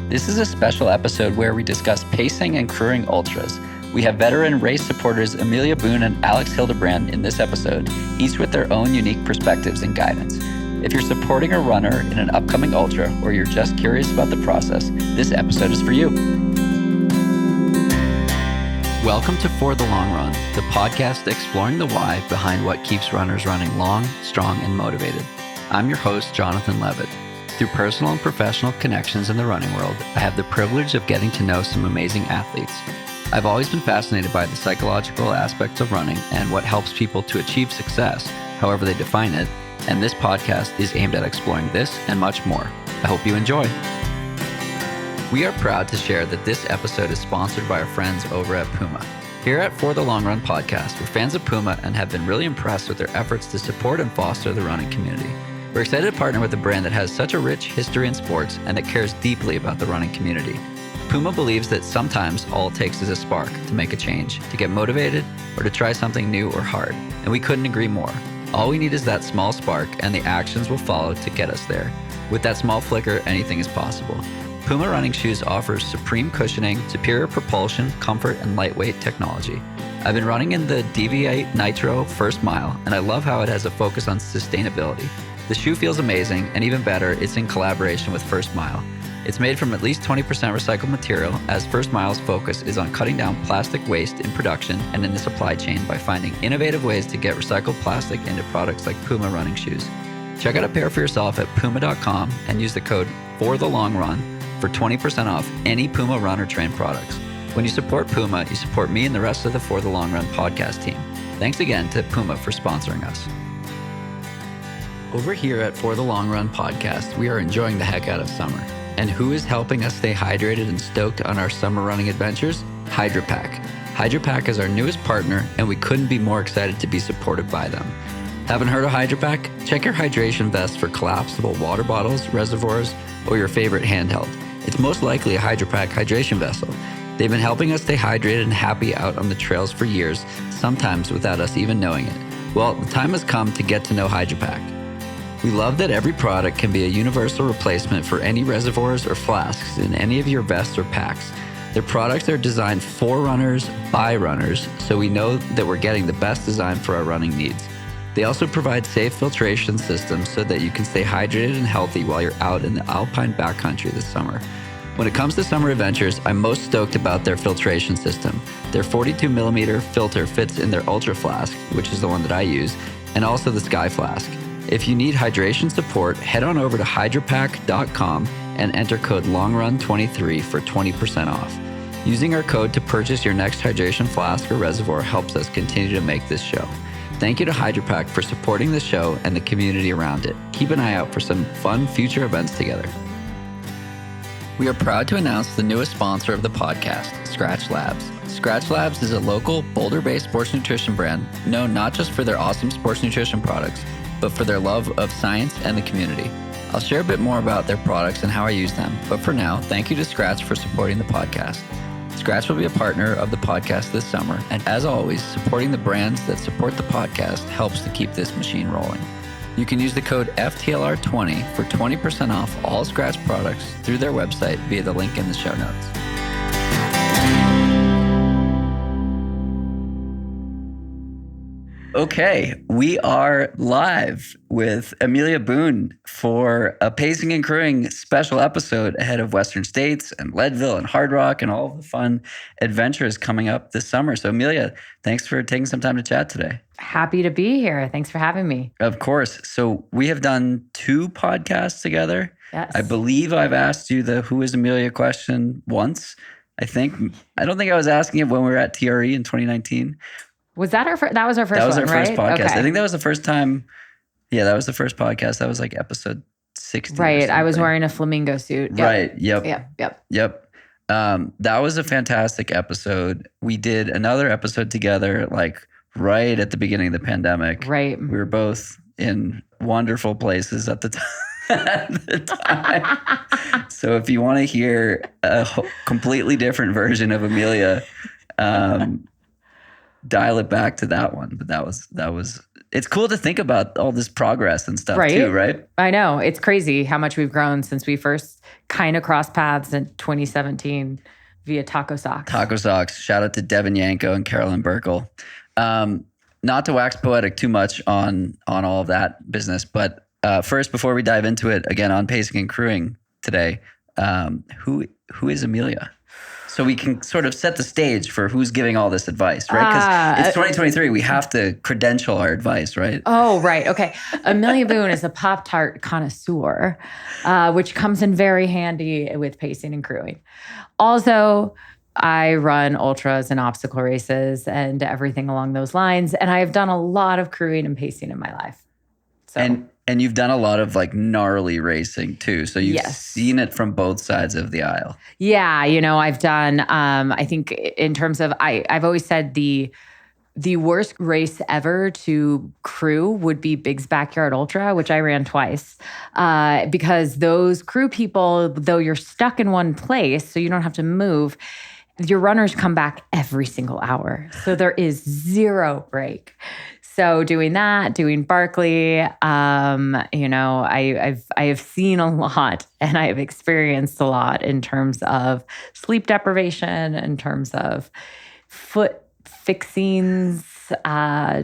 This is a special episode where we discuss pacing and crewing ultras. We have veteran race supporters Amelia Boone and Alex Hildebrandt in this episode, each with their own unique perspectives and guidance. If you're supporting a runner in an upcoming ultra or you're just curious about the process, this episode is for you. Welcome to For the Long Run, the podcast exploring the why behind what keeps runners running long, strong, and motivated. I'm your host, Jonathan Levitt. Through personal and professional connections in the running world, I have the privilege of getting to know some amazing athletes. I've always been fascinated by the psychological aspects of running and what helps people to achieve success, however they define it, and this podcast is aimed at exploring this and much more. I hope you enjoy. We are proud to share that this episode is sponsored by our friends over at Puma. Here at For the Long Run podcast, we're fans of Puma and have been really impressed with their efforts to support and foster the running community. We're excited to partner with a brand that has such a rich history in sports and that cares deeply about the running community. Puma believes that sometimes all it takes is a spark to make a change, to get motivated, or to try something new or hard. And we couldn't agree more. All we need is that small spark, and the actions will follow to get us there. With that small flicker, anything is possible. Puma running shoes offers supreme cushioning, superior propulsion, comfort, and lightweight technology. I've been running in the DV8 Nitro First Mile, and I love how it has a focus on sustainability. The shoe feels amazing, and even better, it's in collaboration with First Mile. It's made from at least 20% recycled material, as First Mile's focus is on cutting down plastic waste in production and in the supply chain by finding innovative ways to get recycled plastic into products like Puma running shoes. Check out a pair for yourself at puma.com and use the code FORTHELONGRUN for 20% off any Puma Run or Train products. When you support Puma, you support me and the rest of the For the Long Run podcast team. Thanks again to Puma for sponsoring us. Over here at For the Long Run podcast, we are enjoying the heck out of summer. And who is helping us stay hydrated and stoked on our summer running adventures? HydroPack. HydroPack is our newest partner, and we couldn't be more excited to be supported by them. Haven't heard of HydroPack? Check your hydration vest for collapsible water bottles, reservoirs, or your favorite handheld. It's most likely a HydroPack hydration vessel. They've been helping us stay hydrated and happy out on the trails for years, sometimes without us even knowing it. Well, the time has come to get to know HydroPack. We love that every product can be a universal replacement for any reservoirs or flasks in any of your vests or packs. Their products are designed for runners, by runners, so we know that we're getting the best design for our running needs. They also provide safe filtration systems so that you can stay hydrated and healthy while you're out in the alpine backcountry this summer. When it comes to summer adventures, I'm most stoked about their filtration system. Their 42mm filter fits in their Ultra Flask, which is the one that I use, and also the Sky Flask. If you need hydration support, head on over to hydropack.com and enter code LONGRUN23 for 20% off. Using our code to purchase your next hydration flask or reservoir helps us continue to make this show. Thank you to HydroPack for supporting the show and the community around it. Keep an eye out for some fun future events together. We are proud to announce the newest sponsor of the podcast, Scratch Labs. Scratch Labs is a local, Boulder-based sports nutrition brand known not just for their awesome sports nutrition products, but for their love of science and the community. I'll share a bit more about their products and how I use them, but for now, thank you to Scratch for supporting the podcast. Scratch will be a partner of the podcast this summer, and as always, supporting the brands that support the podcast helps to keep this machine rolling. You can use the code FTLR20 for 20% off all Scratch products through their website via the link in the show notes. Okay, we are live with Amelia Boone for a pacing and crewing special episode ahead of Western States and Leadville and Hard Rock and all the fun adventures coming up this summer. So Amelia, thanks for taking some time to chat today. Happy to be here. Thanks for having me. Of course. So we have done 2 podcasts together. Yes. I believe I've asked you the Who is Amelia question once. I don't think I was asking it when we were at TRE in 2019. Was that that was our first one, right? That was our first podcast. Okay. I think that was the first time. Yeah, that was the first podcast. That was like episode 60. Right. I was wearing a flamingo suit. Yep. Right. Yep. Yep. That was a fantastic episode. We did another episode together, like right at the beginning of the pandemic. Right. We were both in wonderful places at the time. So if you want to hear a completely different version of Amelia, dial it back to that one. But that was it's cool to think about all this progress and stuff right? too, right? I know. It's crazy how much we've grown since we first kind of crossed paths in 2017 via Taco Socks. Taco Socks. Shout out to Devin Yanko and Carolyn Burkle. Not to wax poetic too much on all of that business, but first, before we dive into it, again, on pacing and crewing today, who is Amelia? So we can sort of set the stage for who's giving all this advice, right? Because it's 2023. We have to credential our advice, right? Oh, right. Okay. Amelia Boone is a pop-tart connoisseur, which comes in very handy with pacing and crewing. Also, I run ultras and obstacle races and everything along those lines. And I have done a lot of crewing and pacing in my life. So. And you've done a lot of like gnarly racing too. So you've seen it from both sides of the aisle. Yeah. I've done, I think in terms of, I've always said the worst race ever to crew would be Big's Backyard Ultra, which I ran twice. Because those crew people, though you're stuck in one place, so you don't have to move, your runners come back every single hour. So there is zero break. So doing Barkley, I have seen a lot and I have experienced a lot in terms of sleep deprivation, in terms of foot fixings,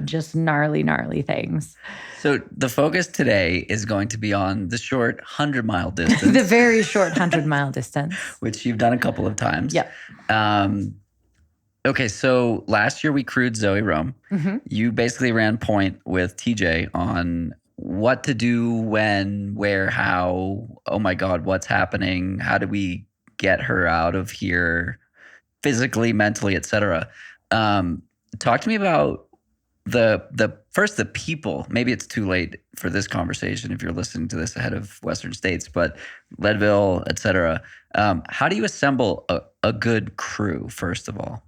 just gnarly things. So the focus today is going to be on the short 100-mile distance. The very short 100-mile distance. Which you've done a couple of times. Yep. Okay, so last year we crewed Zoe Rome. Mm-hmm. You basically ran point with TJ on what to do, when, where, how. Oh my God, what's happening? How do we get her out of here physically, mentally, etc.? Talk to me about the people. Maybe it's too late for this conversation if you're listening to this ahead of Western States, but Leadville, etc. How do you assemble a good crew, first of all?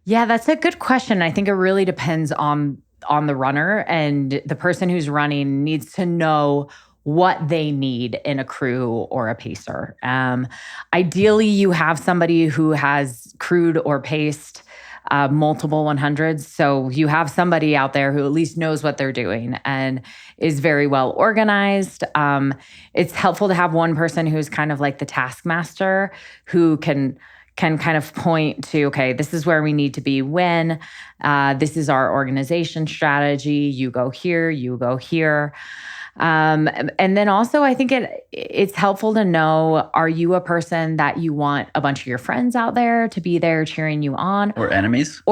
Yeah, that's a good question. I think it really depends on the runner, and the person who's running needs to know what they need in a crew or a pacer. Ideally, you have somebody who has crewed or paced multiple 100s. So you have somebody out there who at least knows what they're doing and is very well organized. It's helpful to have one person who's kind of like the taskmaster, who can kind of point to, okay, this is where we need to be when, this is our organization strategy, you go here, you go here. And then also I think it's helpful to know, are you a person that you want a bunch of your friends out there to be there cheering you on? Or enemies.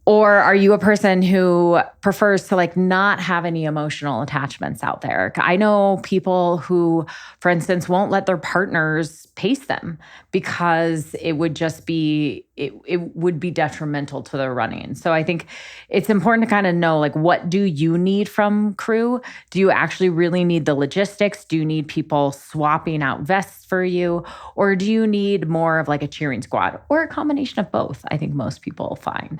Or are you a person who prefers to like not have any emotional attachments out there? I know people who, for instance, won't let their partners pace them because it would just be, it would be detrimental to their running. So I think it's important to kind of know, like, what do you need from crew? Do you actually really need the logistics? Do you need people swapping out vests for you? Or do you need more of like a cheering squad, or a combination of both? I think most people find.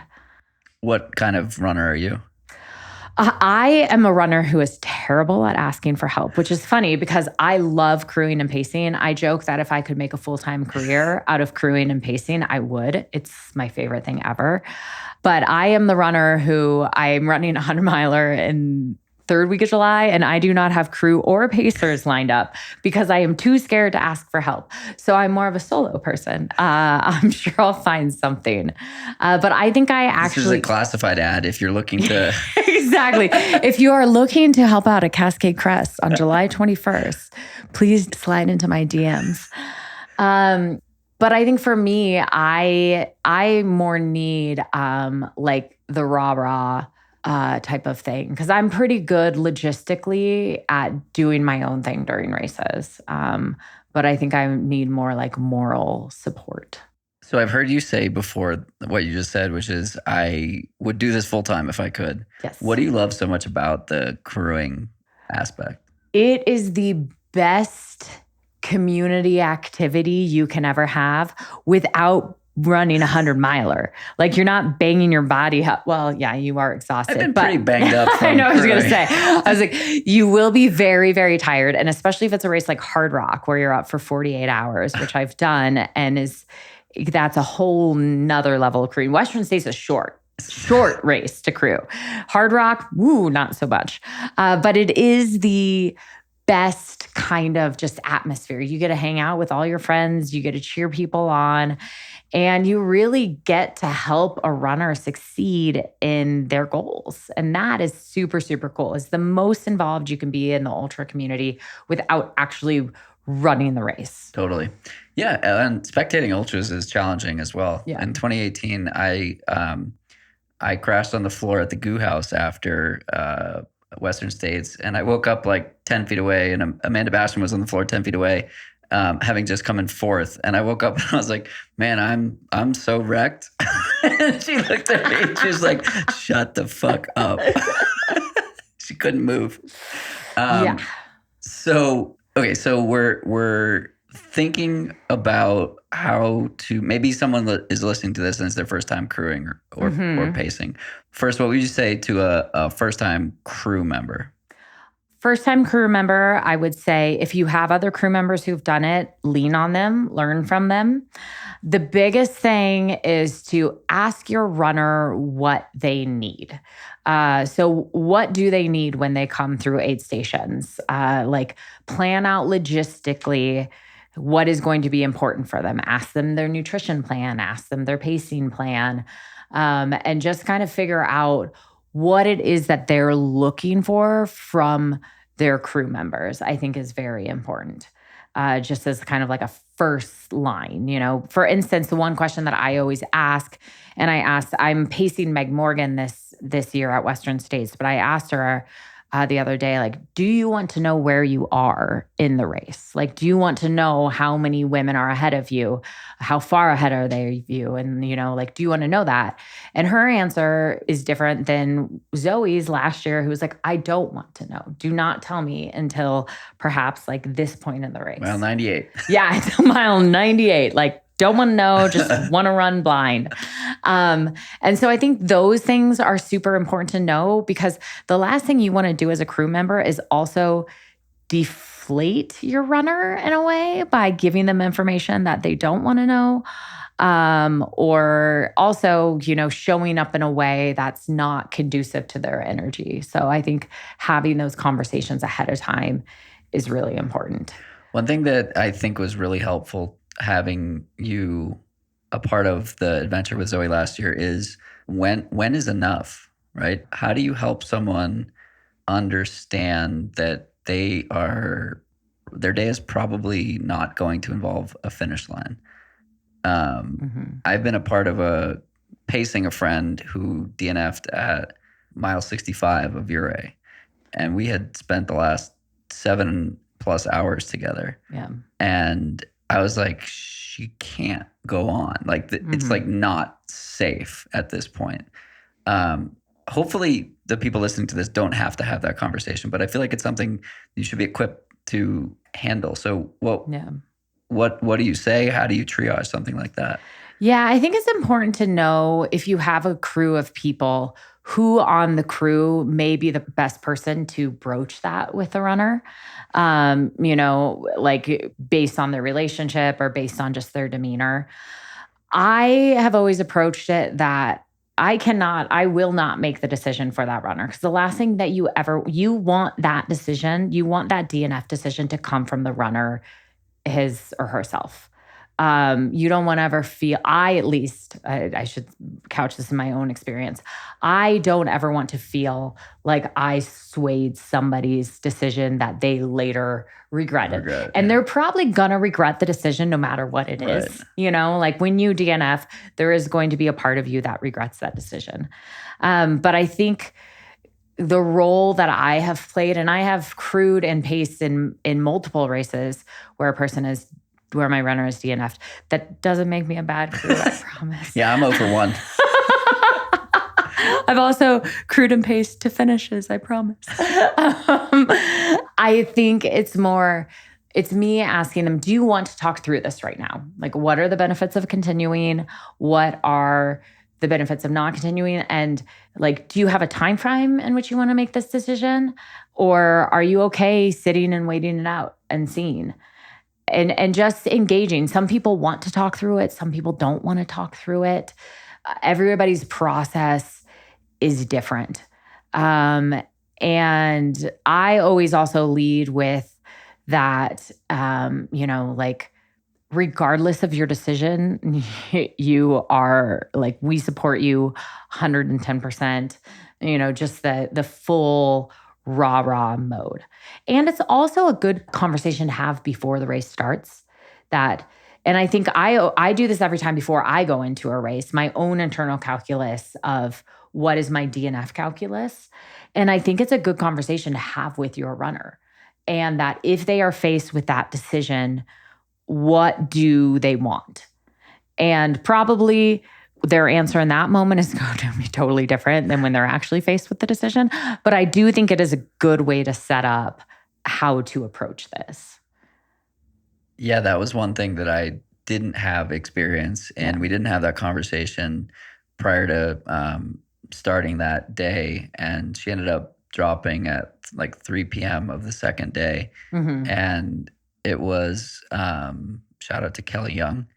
What kind of runner are you? I am a runner who is terrible at asking for help, which is funny because I love crewing and pacing. I joke that if I could make a full-time career out of crewing and pacing, I would. It's my favorite thing ever. But I am the runner who I'm running a 100-miler in third week of July, and I do not have crew or pacers lined up because I am too scared to ask for help. So I'm more of a solo person. I'm sure I'll find something. But I think this is a classified ad if you're looking to... Exactly. If you are looking to help out at Cascade Crest on July 21st, please slide into my DMs. But I think for me, I more need like the rah-rah type of thing, because I'm pretty good logistically at doing my own thing during races. But I think I need more like moral support. So I've heard you say before what you just said, which is I would do this full time if I could. Yes. What do you love so much about the crewing aspect? It is the best community activity you can ever have without running a 100-miler. Like, you're not banging your body up. Well, yeah, you are exhausted. I've been pretty banged up from I know, I was going to say. I was like, you will be very, very tired. And especially if it's a race like Hard Rock, where you're up for 48 hours, which I've done, and that's a whole nother level of crewing. Western States is short. short race to crew. Hard rock, woo, not so much. But it is the best kind of just atmosphere. You get to hang out with all your friends, you get to cheer people on, and you really get to help a runner succeed in their goals. And that is super, super cool. It's the most involved you can be in the ultra community without actually running the race. Totally. Yeah. And spectating ultras is challenging as well. Yeah. In 2018, I crashed on the floor at the Goo House after Western States, and I woke up like 10 feet away, and Amanda Basham was on the floor 10 feet away, having just come in fourth. And I woke up and I was like, man, I'm so wrecked. And she looked at me and she was like, shut the fuck up. She couldn't move. Yeah. So we're thinking about how to, maybe someone is listening to this and it's their first time crewing or pacing. First, what would you say to a first-time crew member? First-time crew member, I would say if you have other crew members who've done it, lean on them, learn from them. The biggest thing is to ask your runner what they need. So what do they need when they come through aid stations? Like plan out logistically what is going to be important for them. Ask them their nutrition plan, ask them their pacing plan, and just kind of figure out what it is that they're looking for from their crew members, I think is very important. Just as kind of like a first line, For instance, the one question that I always ask, and I'm pacing Meg Morgan this year at Western States, but I asked her the other day, like, do you want to know where you are in the race? Like, do you want to know how many women are ahead of you? How far ahead are they of you? And, like, do you want to know that? And her answer is different than Zoe's last year, who was like, I don't want to know. Do not tell me until perhaps like this point in the race. Mile 98. Yeah, until mile 98. Like, don't want to know, just want to run blind. And so I think those things are super important to know, because the last thing you want to do as a crew member is also deflate your runner in a way by giving them information that they don't want to know. Or also, showing up in a way that's not conducive to their energy. So I think having those conversations ahead of time is really important. One thing that I think was really helpful having you a part of the adventure with Zoe last year is when is enough, right? How do you help someone understand that their day is probably not going to involve a finish line? I've been a part of pacing a friend who DNF'd at mile 65 of Ouray, and we had spent the last 7+ hours together. Yeah. And I was like, she can't go on. Like, it's like not safe at this point. Hopefully the people listening to this don't have to have that conversation, but I feel like it's something you should be equipped to handle. So what do you say? How do you triage something like that? Yeah, I think it's important to know, if you have a crew of people, who on the crew may be the best person to broach that with the runner, like based on their relationship or based on just their demeanor. I have always approached it that I will not make the decision for that runner, because the last thing that you want that decision, you want that DNF decision to come from the runner, his or herself. You don't want to ever feel, I should couch this in my own experience. I don't ever want to feel like I swayed somebody's decision that they later regretted. And they're probably going to regret the decision no matter what it is. Like when you DNF, there is going to be a part of you that regrets that decision. But I think the role that I have played, and I have crewed and paced in multiple races where my runner is DNF'd. That doesn't make me a bad crew, I promise. Yeah, I'm 0 for 1. I've also crewed and paced to finishes, I promise. I think it's me asking them, do you want to talk through this right now? Like, what are the benefits of continuing? What are the benefits of not continuing? And like, do you have a time frame in which you want to make this decision? Or are you okay sitting and waiting it out and seeing? And just engaging. Some people want to talk through it. Some people don't want to talk through it. Everybody's process is different. And I always also lead with that, like, regardless of your decision, you are like, we support you 110%, just the full rah mode. And it's also a good conversation to have before the race starts. And I think I do this every time before I go into a race, my own internal calculus of what is my DNF calculus. And I think it's a good conversation to have with your runner. And that if they are faced with that decision, what do they want? And probably their answer in that moment is going to be totally different than when they're actually faced with the decision. But I do think it is a good way to set up how to approach this. Yeah, that was one thing that I didn't have experience in. We didn't have that conversation prior to starting that day. And she ended up dropping at like 3 p.m. of the second day. Mm-hmm. And it was, shout out to Kelly Young.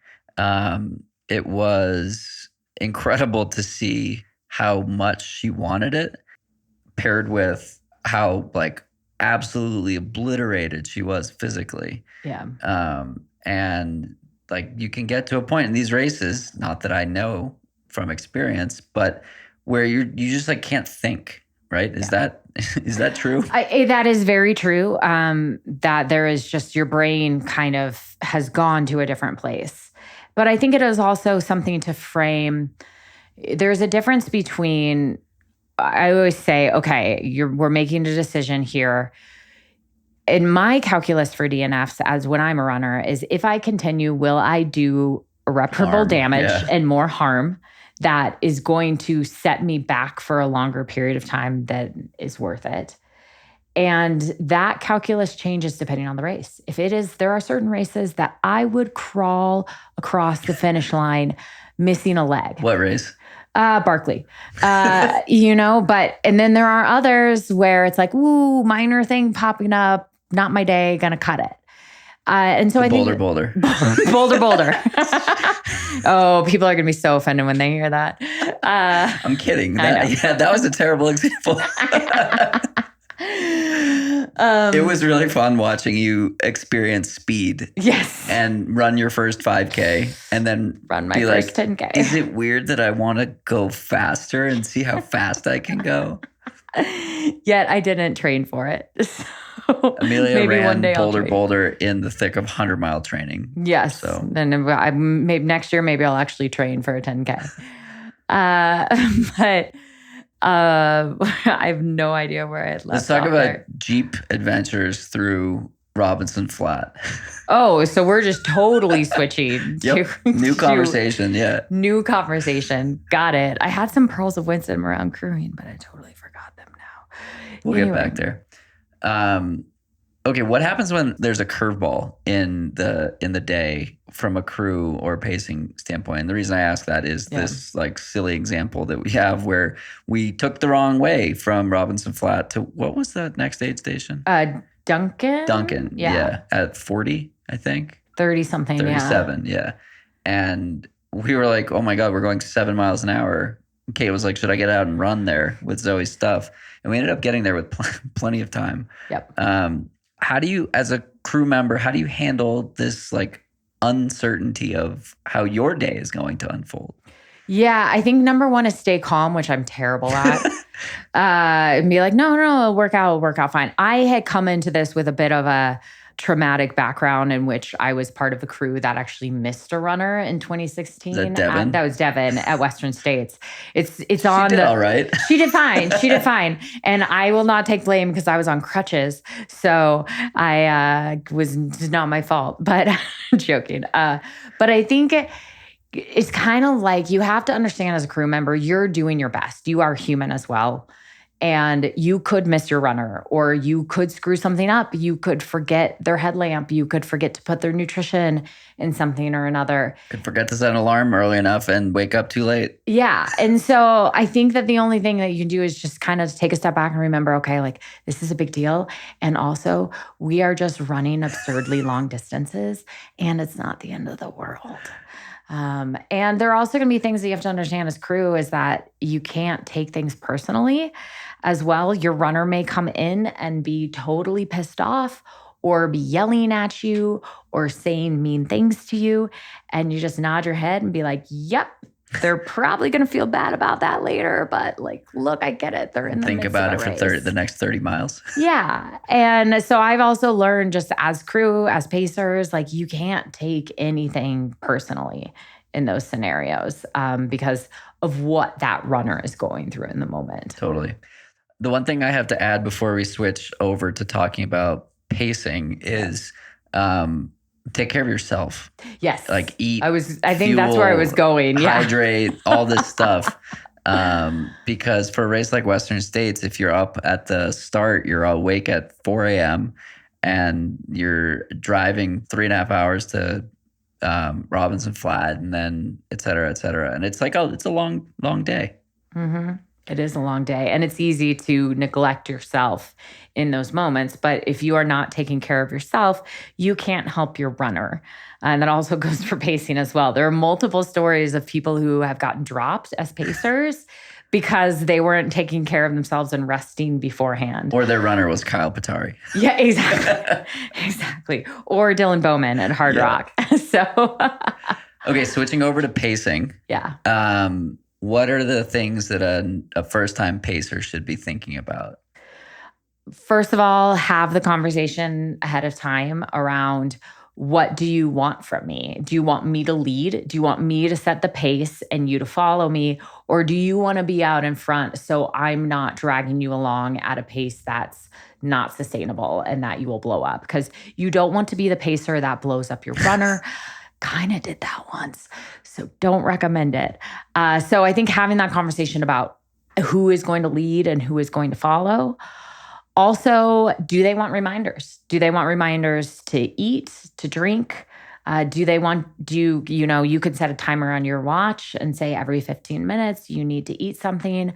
It was incredible to see how much she wanted it, paired with how like absolutely obliterated she was physically. Yeah. And like you can get to a point in these races, not that I know from experience, but where you just like can't think, right? Is that true? That is very true. That there is just your brain kind of has gone to a different place. But I think it is also something to frame. There's a difference between, I always say, okay, we're making a decision here. In my calculus for DNFs, as when I'm a runner, is if I continue, will I do irreparable damage and more harm that is going to set me back for a longer period of time that is worth it? And that calculus changes depending on the race. If it is, there are certain races that I would crawl across the finish line missing a leg. What race? Barkley, but, and then there are others where it's like, ooh, minor thing popping up, not my day, gonna cut it. And so I think Boulder. Boulder. Oh, people are gonna be so offended when they hear that. I'm kidding. That was a terrible example. It was really fun watching you experience speed. Yes. And run your first 5K and then run my first 10K. Is it weird that I want to go faster and see how fast I can go? Yet I didn't train for it. So Amelia maybe ran one day Boulder in the thick of 100-mile training. Yes. So then maybe next year, maybe I'll actually train for a 10K. But I have no idea where I'd left. Let's talk about there. Jeep adventures through Robinson Flat. Oh, so we're just totally switching. New conversation. New conversation. Got it. I had some pearls of wisdom around crewing, but I totally forgot them now. We'll get back there. Okay, what happens when there's a curveball in the day from a crew or pacing standpoint? And the reason I ask that is this like silly example that we have where we took the wrong way from Robinson Flat to, what was the next aid station? Duncan. Yeah. At 40, I think. 30-something, 37, yeah. And we were like, oh my God, we're going 7 miles an hour. Kate was like, should I get out and run there with Zoe's stuff? And we ended up getting there with plenty of time. Yep. How do you, as a crew member, how do you handle this like uncertainty of how your day is going to unfold? Yeah, I think number one is stay calm, which I'm terrible at. And be like, no, it'll work out fine. I had come into this with a bit of a traumatic background in which I was part of a crew that actually missed a runner in 2016. Is that Devin? That was Devin at Western States. It's she on did all right. She did fine. And I will not take blame because I was on crutches. So it's not my fault, but joking. But I think it's kind of like you have to understand as a crew member, you're doing your best. You are human as well. And you could miss your runner, or you could screw something up. You could forget their headlamp. You could forget to put their nutrition in something or another. Could forget to set an alarm early enough and wake up too late. Yeah. And so I think that the only thing that you can do is just kind of take a step back and remember, okay, like this is a big deal. And also we are just running absurdly long distances and it's not the end of the world. And there are also going to be things that you have to understand as crew is that you can't take things personally as well. Your runner may come in and be totally pissed off or be yelling at you or saying mean things to you. And you just nod your head and be like, yep, they're probably going to feel bad about that later. But like, look, I get it. They're in the Think midst about of it a for race. the next 30 miles. Yeah. And so I've also learned just as crew, as pacers, like you can't take anything personally in those scenarios because of what that runner is going through in the moment. Totally. The one thing I have to add before we switch over to talking about pacing is take care of yourself. Yes. Like eat. I think that's where I was going. Yeah. Hydrate, all this stuff. Because for a race like Western States, if you're up at the start, you're awake at 4 a.m. and you're driving 3.5 hours to Robinson Flat and then et cetera, et cetera. And it's like, it's a long, long day. Mm-hmm. It is a long day and it's easy to neglect yourself in those moments. But if you are not taking care of yourself, you can't help your runner. And that also goes for pacing as well. There are multiple stories of people who have gotten dropped as pacers because they weren't taking care of themselves and resting beforehand. Or their runner was Kyle Patari. Yeah, exactly. Exactly. Or Dylan Bowman at Hard Rock. So, okay, switching over to pacing. Yeah. What are the things that a first-time pacer should be thinking about? First of all, have the conversation ahead of time around what do you want from me? Do you want me to lead? Do you want me to set the pace and you to follow me? Or do you want to be out in front so I'm not dragging you along at a pace that's not sustainable and that you will blow up? Because you don't want to be the pacer that blows up your runner. Kind of did that once. So don't recommend it. So I think having that conversation about who is going to lead and who is going to follow. Also, do they want reminders? Do they want reminders to eat, to drink? You could set a timer on your watch and say every 15 minutes you need to eat something.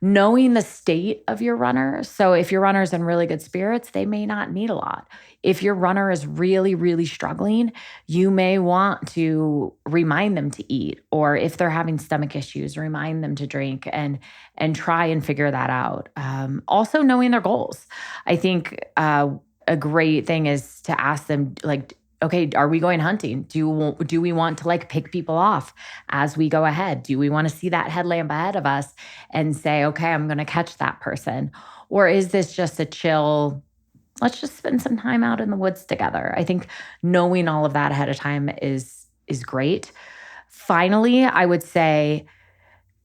Knowing the state of your runner. So if your runner is in really good spirits, they may not need a lot. If your runner is really, really struggling, you may want to remind them to eat. Or if they're having stomach issues, remind them to drink and try and figure that out. Also knowing their goals. I think a great thing is to ask them, like, okay, are we going hunting? Do we want to like pick people off as we go ahead? Do we want to see that headlamp ahead of us and say, okay, I'm going to catch that person? Or is this just a chill, let's just spend some time out in the woods together? I think knowing all of that ahead of time is great. Finally, I would say,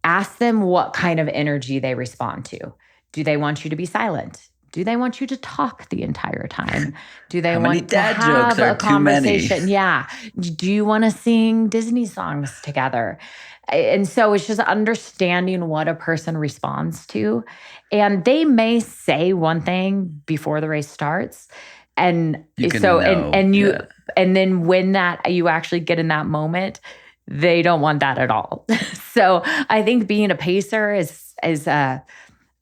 ask them what kind of energy they respond to. Do they want you to be silent? Do they want you to talk the entire time? Do they want to have a conversation? Yeah. Do you want to sing Disney songs together? And so it's just understanding what a person responds to. And they may say one thing before the race starts. And and then when that you actually get in that moment, they don't want that at all. So I think being a pacer is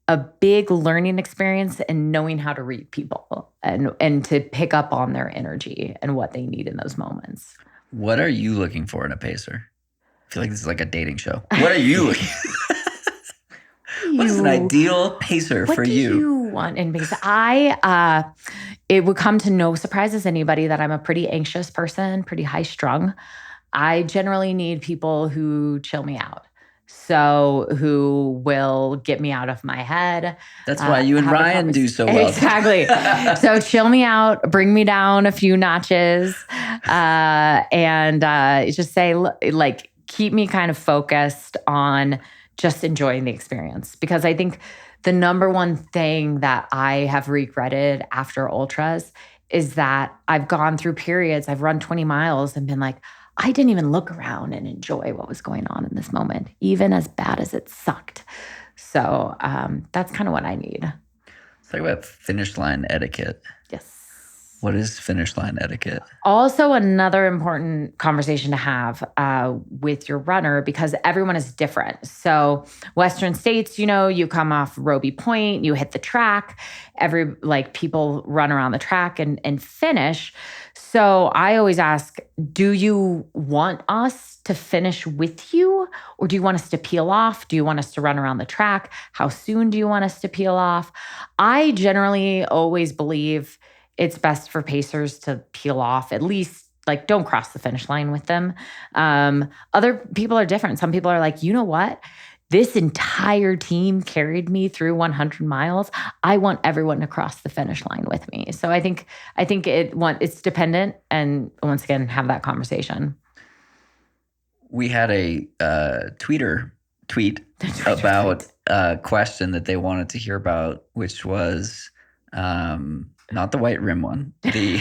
a big learning experience and knowing how to read people and to pick up on their energy and what they need in those moments. What are you looking for in a pacer? I feel like this is like a dating show. What are you looking for? What is an ideal pacer for you? What do you want in pacer? It would come to no surprises to anybody that I'm a pretty anxious person, pretty high strung. I generally need people who chill me out. So who will get me out of my head. That's why you and Ryan do so well. Exactly. So chill me out, bring me down a few notches, and just say, like, keep me kind of focused on just enjoying the experience. Because I think the number one thing that I have regretted after ultras is that I've gone through periods, I've run 20 miles and been like, I didn't even look around and enjoy what was going on in this moment, even as bad as it sucked. So that's kind of what I need. Let's talk about finish line etiquette. Yes. What is finish line etiquette? Also, another important conversation to have with your runner, because everyone is different. So Western states, you come off Roby Point, you hit the track, people run around the track and finish. So I always ask, do you want us to finish with you, or do you want us to peel off? Do you want us to run around the track? How soon do you want us to peel off? I generally always believe it's best for pacers to peel off, at least don't cross the finish line with them. Other people are different. Some people are like, you know what? This entire team carried me through 100 miles. I want everyone to cross the finish line with me. So I think it's dependent, and once again, have that conversation. We had a tweet about a question that they wanted to hear about, which was not the white rim one, the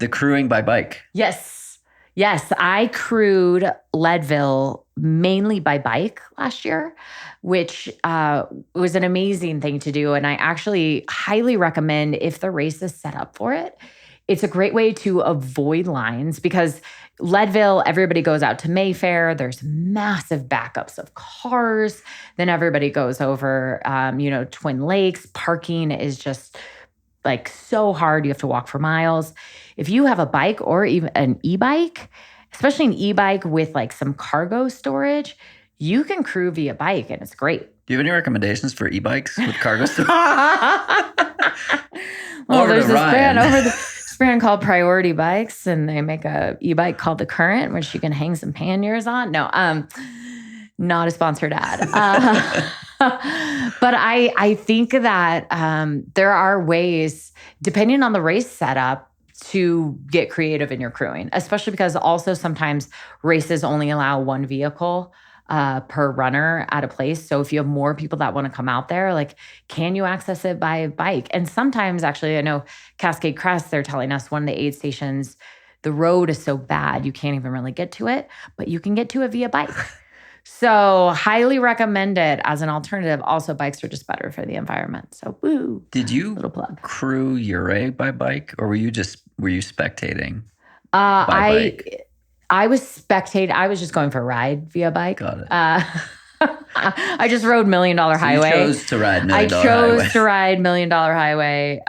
crewing by bike. Yes, I crewed Leadville mainly by bike last year, which was an amazing thing to do. And I actually highly recommend, if the race is set up for it, it's a great way to avoid lines, because Leadville, everybody goes out to Mayfair. There's massive backups of cars. Then everybody goes over, Twin Lakes. Parking is just so hard. You have to walk for miles. If you have a bike or even an e-bike, especially an e-bike with some cargo storage, you can crew via bike, and it's great. Do you have any recommendations for e-bikes with cargo storage? Well, there's this brand called Priority Bikes, and they make a e-bike called the Current, which you can hang some panniers on. No, not a sponsored ad. But I think that there are ways, depending on the race setup, to get creative in your crewing, especially because also sometimes races only allow one vehicle per runner at a place. So if you have more people that want to come out there, can you access it by bike? And sometimes, actually, I know Cascade Crest, they're telling us one of the aid stations, the road is so bad, you can't even really get to it, but you can get to it via bike. So highly recommend it as an alternative. Also, bikes are just better for the environment. So woo. Did you little plug. Crew Ouray by bike, or were you spectating by bike? I was spectating. I was just going for a ride via bike. Got it. I just rode $1 Million Highway. You chose to ride $1 Million Highway. I chose to ride $1 Million Highway,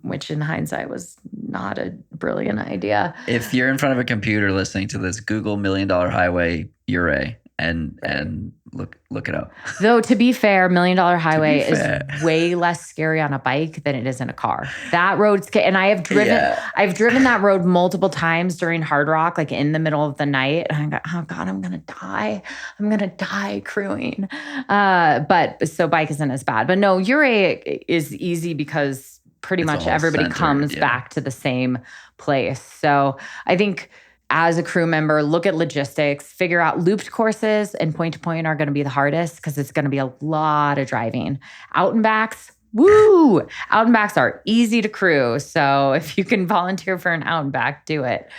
which in hindsight was not a brilliant idea. If you're in front of a computer listening to this, Google $1 Million Highway Ouray and look it up. Though, to be fair, $1 Million Highway is way less scary on a bike than it is in a car. That road's and I have driven. Yeah. I've driven that road multiple times during Hard Rock, in the middle of the night. And I go, oh God, I'm gonna die. I'm gonna die crewing. But so bike isn't as bad. But no, Ouray is easy because pretty much everybody comes back to the same place. So I think, as a crew member, look at logistics, figure out looped courses, and point-to-point are going to be the hardest because it's going to be a lot of driving. Out and backs, woo! Out and backs are easy to crew. So if you can volunteer for an out and back, do it.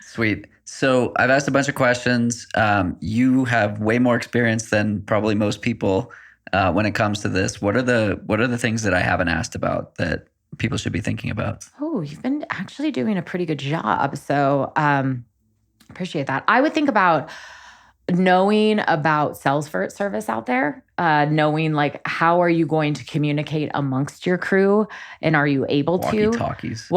Sweet. So I've asked a bunch of questions. You have way more experience than probably most people when it comes to this. What are the things that I haven't asked about that people should be thinking about? Oh, you've been actually doing a pretty good job. So appreciate that. I would think about knowing about cell service out there, knowing how are you going to communicate amongst your crew, and are you able to? Walkie-talkies.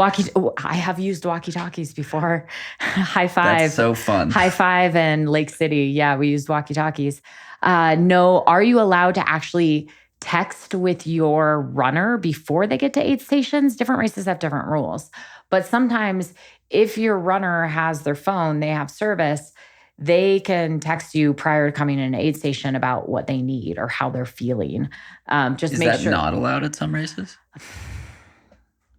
I have used walkie-talkies before. High five. That's so fun. High five in Lake City. Yeah, we used walkie-talkies. Are you allowed to actually text with your runner before they get to aid stations? Different races have different rules. But sometimes if your runner has their phone, they have service, they can text you prior to coming in an aid station about what they need or how they're feeling. Is that not allowed at some races?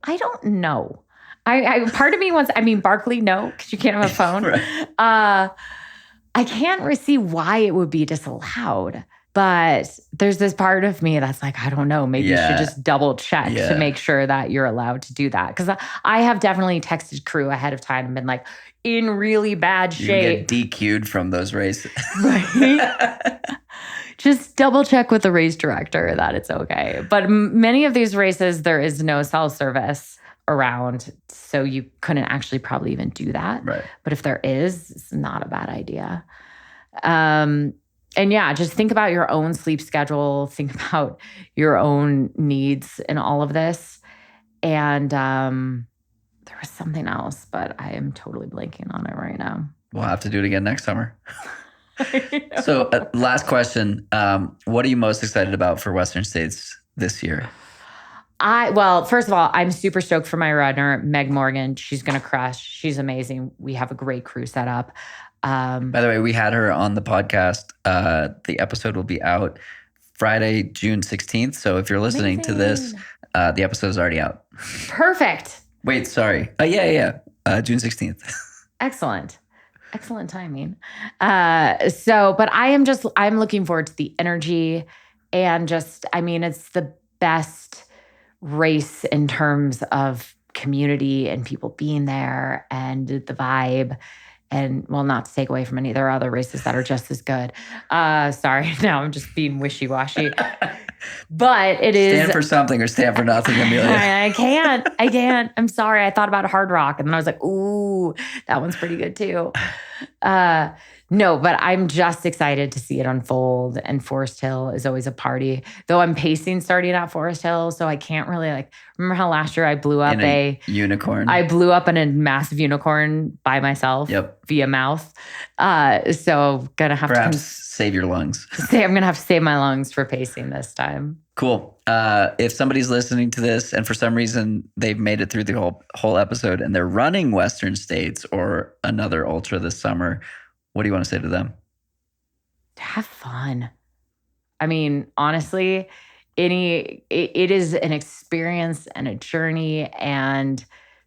I don't know. I part of me wants, Barkley, no, because you can't have a phone. Right. I can't really see why it would be disallowed. But there's this part of me that's I don't know, maybe you should just double check to make sure that you're allowed to do that. Because I have definitely texted crew ahead of time and been in really bad shape. You get DQ'd from those races. Right? just double check with the race director that it's okay. But many of these races, there is no self-service around. So you couldn't actually probably even do that. Right. But if there is, it's not a bad idea. And yeah, just think about your own sleep schedule. Think about your own needs in all of this. And there was something else, but I am totally blanking on it right now. We'll have to do it again next summer. So last question. What are you most excited about for Western States this year? Well, first of all, I'm super stoked for my runner, Meg Morgan. She's going to crush. She's amazing. We have a great crew set up. By the way, we had her on the podcast. The episode will be out Friday, June 16th. So if you're listening to this, the episode is already out. Perfect. Wait, sorry. Yeah. June 16th. Excellent timing. But I'm looking forward to the energy and it's the best race in terms of community and people being there and the vibe. And not to take away from any, there are other races that are just as good. Sorry, now I'm just being wishy-washy. But it is. Stand for something or stand for nothing, Amelia. I can't. I'm sorry. I thought about Hard Rock and then I was like, ooh, that one's pretty good too. No, but I'm just excited to see it unfold. And Forest Hill is always a party. Though I'm pacing starting at Forest Hill, so I can't really remember how last year I blew up a unicorn. I blew up in a massive unicorn by myself via mouth. So gonna have perhaps save your lungs. I'm gonna have to save my lungs for pacing this time. Cool. If somebody's listening to this and for some reason they've made it through the whole episode and they're running Western States or another ultra this summer, what do you want to say to them? Have fun. I mean, honestly, it is an experience and a journey, and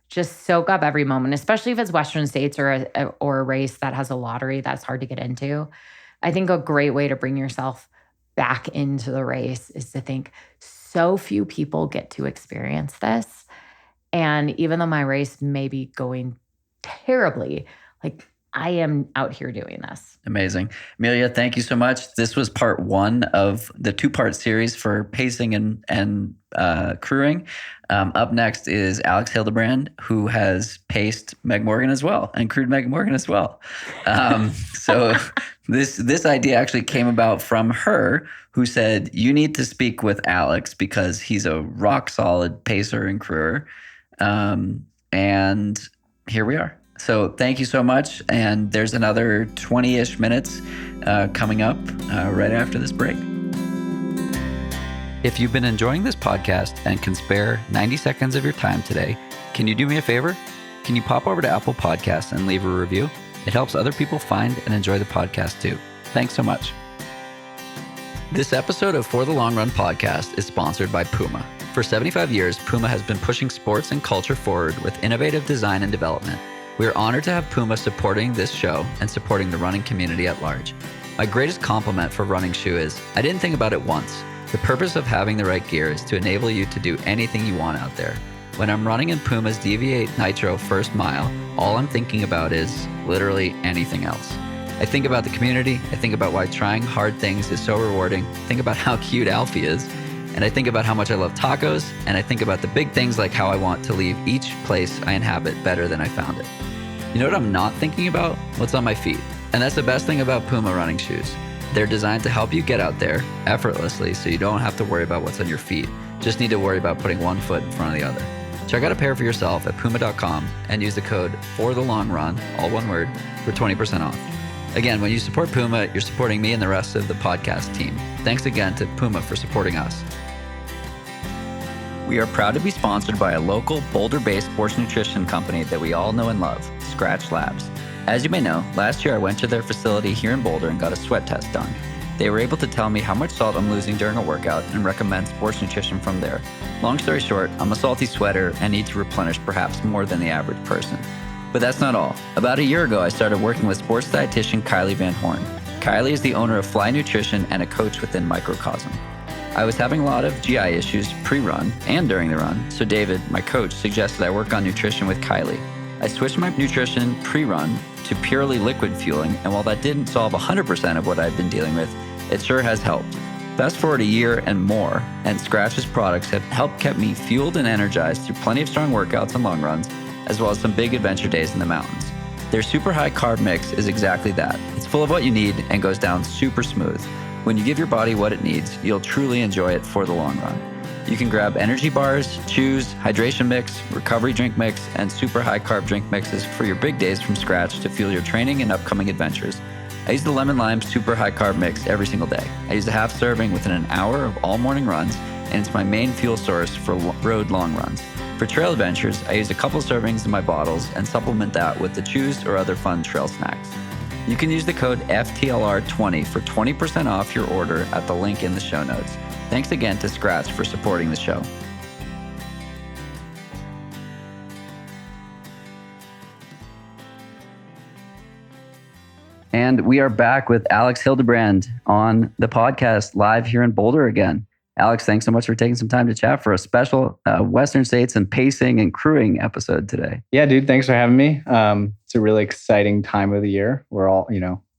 just soak up every moment, especially if it's Western States or a race that has a lottery that's hard to get into. I think a great way to bring yourself back into the race is to think so few people get to experience this. And even though my race may be going terribly, I am out here doing this. Amazing. Amelia, thank you so much. This was part 1 of the 2-part series for pacing and crewing. Up next is Alex Hildebrandt, who has paced Meg Morgan as well and crewed Meg Morgan as well. So this idea actually came about from her, who said, you need to speak with Alex because he's a rock solid pacer and crewer. And here we are. So thank you so much. And there's another 20-ish minutes coming up right after this break. If you've been enjoying this podcast and can spare 90 seconds of your time today, can you do me a favor? Can you pop over to Apple Podcasts and leave a review? It helps other people find and enjoy the podcast too. Thanks so much. This episode of For the Long Run podcast is sponsored by Puma. For 75 years, Puma has been pushing sports and culture forward with innovative design and development. We are honored to have Puma supporting this show and supporting the running community at large. My greatest compliment for running shoe is, I didn't think about it once. The purpose of having the right gear is to enable you to do anything you want out there. When I'm running in Puma's DV8 Nitro First Mile, all I'm thinking about is literally anything else. I think about the community, I think about why trying hard things is so rewarding, I think about how cute Alfie is, and I think about how much I love tacos, and I think about the big things like how I want to leave each place I inhabit better than I found it. You know what I'm not thinking about? What's on my feet. And that's the best thing about Puma running shoes. They're designed to help you get out there effortlessly so you don't have to worry about what's on your feet. Just need to worry about putting one foot in front of the other. Check out a pair for yourself at puma.com and use the code FORTHELONGRUN, all one word, for 20% off. Again, when you support Puma, you're supporting me and the rest of the podcast team. Thanks again to Puma for supporting us. We are proud to be sponsored by a local Boulder-based sports nutrition company that we all know and love, Scratch Labs. As you may know, last year I went to their facility here in Boulder and got a sweat test done. They were able to tell me how much salt I'm losing during a workout and recommend sports nutrition from there. Long story short, I'm a salty sweater and need to replenish perhaps more than the average person. But that's not all. About a year ago, I started working with sports dietitian Kylie Van Horn. Kylie is the owner of Fly Nutrition and a coach within Microcosm. I was having a lot of GI issues pre-run and during the run, so David, my coach, suggested I work on nutrition with Kylie. I switched my nutrition pre-run to purely liquid fueling, and while that didn't solve 100% of what I'd been dealing with, It sure has helped. Fast forward a year and more, and Scratch's products have helped keep me fueled and energized through plenty of strong workouts and long runs, as well as some big adventure days in the mountains. Their super high carb mix is exactly that. It's full of what you need and goes down super smooth. When you give your body what it needs, you'll truly enjoy it for the long run. You can grab energy bars, chews, hydration mix, recovery drink mix, and super high carb drink mixes for your big days from Scratch to fuel your training and upcoming adventures. I use the lemon lime super high carb mix every single day. I use a half serving within an hour of all morning runs, and it's my main fuel source for road long runs. For trail adventures, I use a couple servings in my bottles and supplement that with the chews or other fun trail snacks. You can use the code FTLR20 for 20% off your order at the link in the show notes. Thanks again to Scratch for supporting the show. And we are back with Alex Hildebrandt on the podcast live here in Boulder again. Alex, thanks so much for taking some time to chat for a special Western States and pacing and crewing episode today. Yeah, dude, thanks for having me. It's a really exciting time of the year. We're all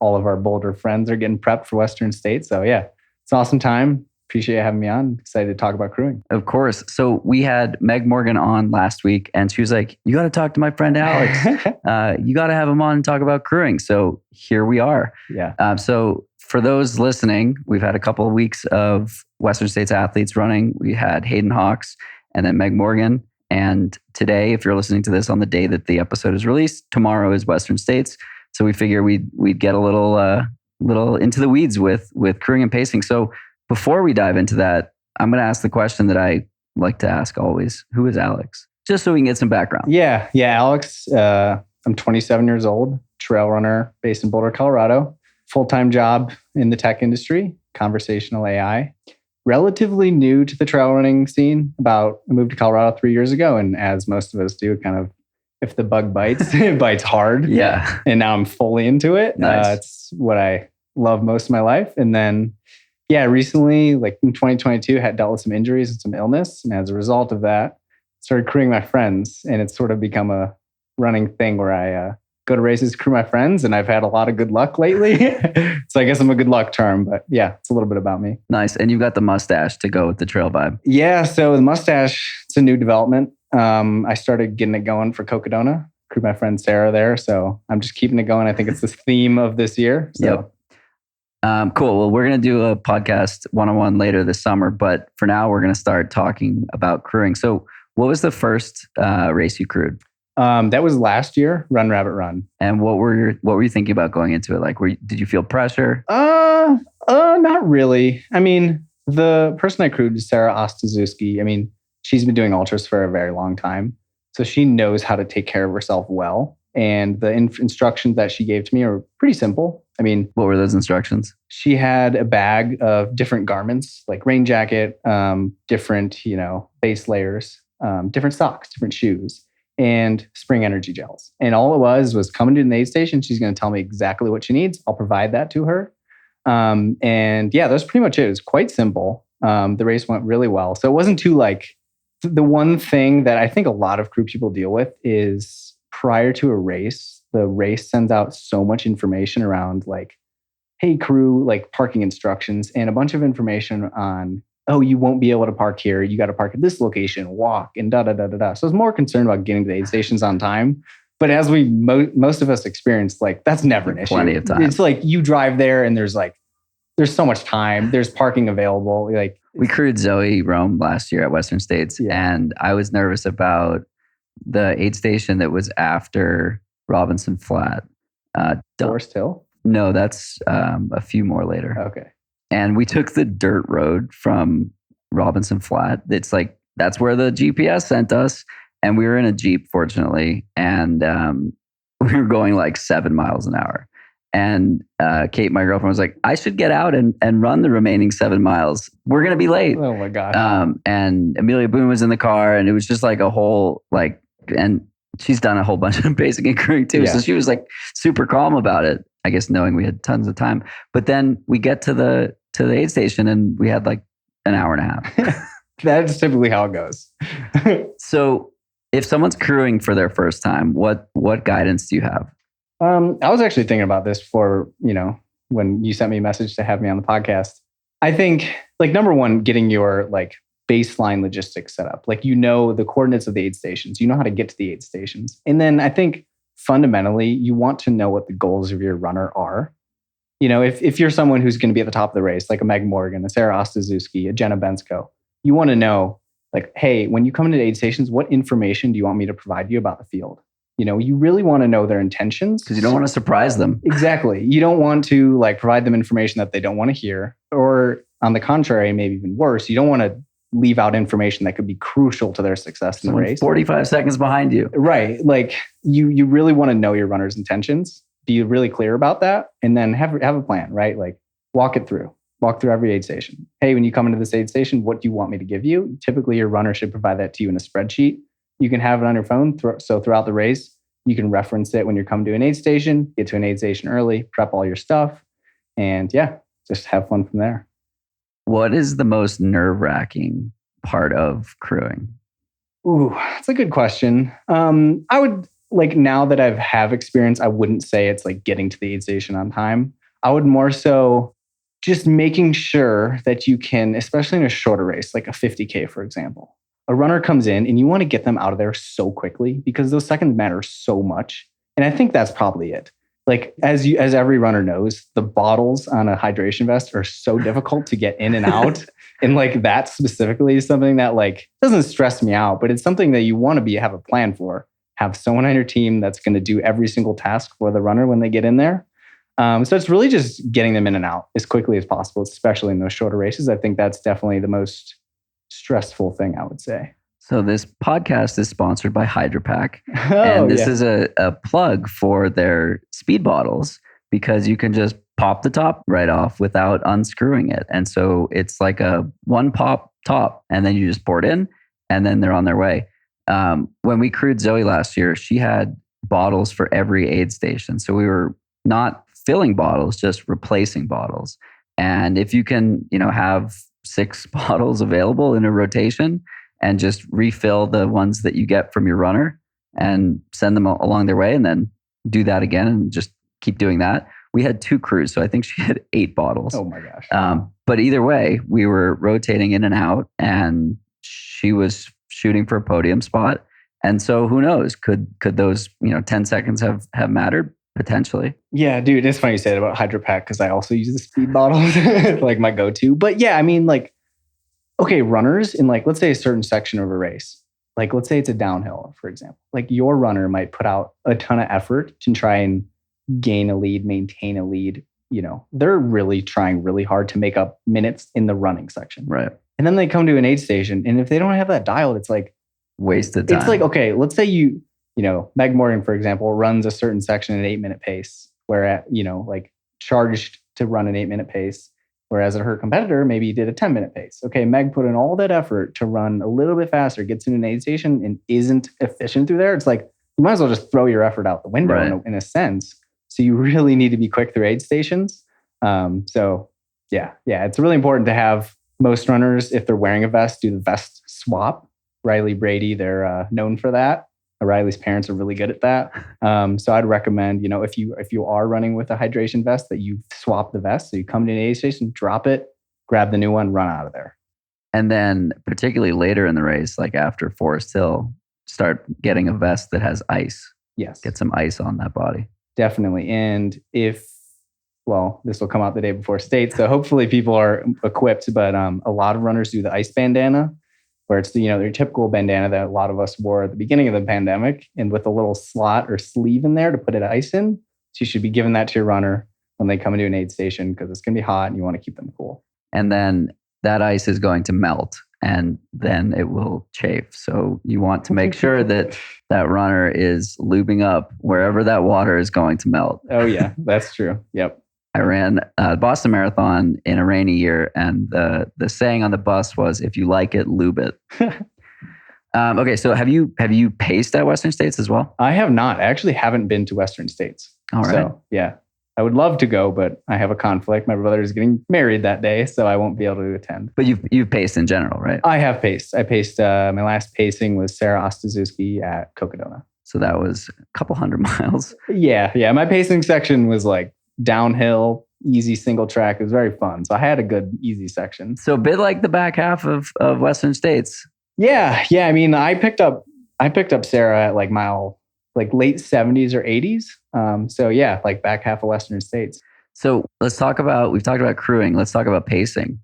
of our Boulder friends are getting prepped for Western States. So yeah, it's an awesome time. Appreciate you having me on. Excited to talk about crewing. Of course. So we had Meg Morgan on last week, and she was like, you got to talk to my friend Alex. You got to have him on and talk about crewing. So here we are. Yeah. So for those listening, we've had a couple of weeks of Western States athletes running. We had Hayden Hawks and then Meg Morgan. And today, if you're listening to this on the day that the episode is released, tomorrow is Western States. So we figure we'd get a little into the weeds with crewing and pacing. So before we dive into that, I'm going to ask the question that I like to ask always. Who is Alex? Just so we can get some background. Yeah, Alex. I'm 27 years old, trail runner based in Boulder, Colorado. Full-time job in the tech industry, conversational AI. Relatively new to the trail running scene. I moved to Colorado 3 years ago, and as most of us do, kind of, if the bug bites, it bites hard. Yeah. And now I'm fully into it. Nice. It's what I love most of my life. And then, recently, like in 2022, had dealt with some injuries and some illness. And as a result of that, started crewing my friends. And it's sort of become a running thing where I go to races, crew my friends, and I've had a lot of good luck lately. So I guess I'm a good luck charm, but yeah, it's a little bit about me. Nice. And you've got the mustache to go with the trail vibe. Yeah. So the mustache, it's a new development. I started getting it going for Cocodona, crewed my friend Sarah there. So I'm just keeping it going. I think it's the theme of this year. So. Yep. Cool. Well, we're going to do a podcast one-on-one later this summer, but for now we're going to start talking about crewing. So what was the first race you crewed? That was last year, Run Rabbit Run. And what were you thinking about going into it? Like, did you feel pressure? Not really. I mean, the person I crewed is Sarah Ostaszewski. I mean, she's been doing ultras for a very long time. So she knows how to take care of herself well. And the instructions that she gave to me are pretty simple. I mean, what were those instructions? She had a bag of different garments, like rain jacket, different, base layers, different socks, different shoes, and spring energy gels. And all it was coming to the aid station. She's going to tell me exactly what she needs. I'll provide that to her. And yeah, that's pretty much it. It was quite simple. The race went really well. So it wasn't too the one thing that I think a lot of crew people deal with is prior to a race, the race sends out so much information around hey crew, parking instructions and a bunch of information on, oh, you won't be able to park here. You got to park at this location, walk and da-da-da-da-da. So I was more concerned about getting to the aid stations on time. But as we, most of us experienced, that's never an issue. Plenty of time. It's you drive there and there's so much time. There's parking available. We crewed Zoe Rome last year at Western States, and I was nervous about the aid station that was after Robinson Flat. Forest Hill? No, that's a few more later. Okay. And we took the dirt road from Robinson Flat. It's that's where the GPS sent us. And we were in a Jeep, fortunately. And we were going 7 miles an hour. And Kate, my girlfriend, was like, I should get out and run the remaining 7 miles. We're going to be late. Oh my gosh. And Amelia Boone was in the car, and it was just a whole, and she's done a whole bunch of basic and crewing too. Yeah. So she was super calm about it, I guess, knowing we had tons of time. But then we get to the aid station and we had an hour and a half. That's typically how it goes. So if someone's crewing for their first time, what guidance do you have? I was actually thinking about this for, when you sent me a message to have me on the podcast. I think like number one, getting your like baseline logistics set up. Like, you know, the coordinates of the aid stations, you know how to get to the aid stations. And then I think fundamentally, you want to know what the goals of your runner are. You know, if you're someone who's going to be at the top of the race, like a Meg Morgan, a Sarah Ostaszewski, a Jenna Bensko, you want to know, like, hey, when you come into aid stations, what information do you want me to provide you about the field? You know, you really want to know their intentions. Because you don't want to surprise them. Exactly. You don't want to like provide them information that they don't want to hear. Or on the contrary, maybe even worse, you don't want to leave out information that could be crucial to their success in the race. 45 seconds behind you. Right. Like you really want to know your runner's intentions. Be really clear about that, and then have a plan, right? Like walk through every aid station. Hey, when you come into this aid station, what do you want me to give you? Typically, your runner should provide that to you in a spreadsheet. You can have it on your phone. So throughout the race, you can reference it when you're coming to an aid station, get to an aid station early, prep all your stuff, and yeah, just have fun from there. What is the most nerve-wracking part of crewing? Ooh, that's a good question. I would, like, now that I have experience, I wouldn't say it's like getting to the aid station on time. I would more so just making sure that you can, especially in a shorter race, like a 50K, for example. A runner comes in and you want to get them out of there so quickly because those seconds matter so much. And I think that's probably it. Like, as every runner knows, the bottles on a hydration vest are so difficult to get in and out. And like that specifically is something that like doesn't stress me out, but it's something that you want to have a plan for. Have someone on your team that's going to do every single task for the runner when they get in there. So it's really just getting them in and out as quickly as possible, especially in those shorter races. I think that's definitely the most stressful thing, I would say. So this podcast is sponsored by HydroPack. And this is a plug for their speed bottles, because you can just pop the top right off without unscrewing it. And so it's like a one pop top, and then you just pour it in, and then they're on their way. When we crewed Zoe last year, she had bottles for every aid station. So we were not filling bottles, just replacing bottles. And if you can, have 6 bottles available in a rotation and just refill the ones that you get from your runner and send them along their way, and then do that again and just keep doing that. We had 2 crews, so I think she had 8 bottles. Oh my gosh. But either way, we were rotating in and out, and she was shooting for a podium spot. And so who knows, could those 10 seconds have mattered? Potentially. Yeah, dude, it's funny you say that about HydroPack, because I also use the speed bottles like my go-to. But yeah, I mean, like, okay, runners in, like, let's say a certain section of a race, like let's say it's a downhill, for example, like your runner might put out a ton of effort to try and gain a lead, maintain a lead. They're really trying really hard to make up minutes in the running section. Right. And then they come to an aid station, and if they don't have that dialed, it's like wasted time. It's like, okay, let's say Meg Morgan, for example, runs a certain section at an 8-minute pace, where like charged to run an 8-minute pace, whereas her competitor maybe did a 10-minute pace. Okay, Meg put in all that effort to run a little bit faster, gets in an aid station and isn't efficient through there. It's like, you might as well just throw your effort out the window, right, in a sense. So you really need to be quick through aid stations. So yeah, it's really important to have most runners, if they're wearing a vest, do the vest swap. Riley Brady, they're known for that. Riley's parents are really good at that. So I'd recommend, if you are running with a hydration vest, that you swap the vest. So you come to an aid station, drop it, grab the new one, run out of there. And then particularly later in the race, like after Forest Hill, start getting a vest that has ice. Yes. Get some ice on that body. Definitely. And this will come out the day before state, so hopefully people are equipped, but a lot of runners do the ice bandana, where it's their typical bandana that a lot of us wore at the beginning of the pandemic, and with a little slot or sleeve in there to put ice in. So you should be giving that to your runner when they come into an aid station, because it's going to be hot and you want to keep them cool. And then that ice is going to melt, and then it will chafe. So you want to make sure that runner is lubing up wherever that water is going to melt. Oh yeah, that's true. Yep. I ran Boston Marathon in a rainy year, and the saying on the bus was, "If you like it, lube it." Okay, so have you paced at Western States as well? I have not. I actually haven't been to Western States. All right. So yeah, I would love to go, but I have a conflict. My brother is getting married that day, so I won't be able to attend. But you've paced in general, right? I have paced. I paced. My last pacing was Sarah Ostaszewski at Cocodona. So that was a couple 100 miles. Yeah. My pacing section was like downhill, easy single track. It was very fun. So I had a good easy section. So a bit like the back half of Western States. Yeah. I mean, I picked up Sarah at like mile, like late 70s or 80s. So yeah, like back half of Western States. So we've talked about crewing. Let's talk about pacing.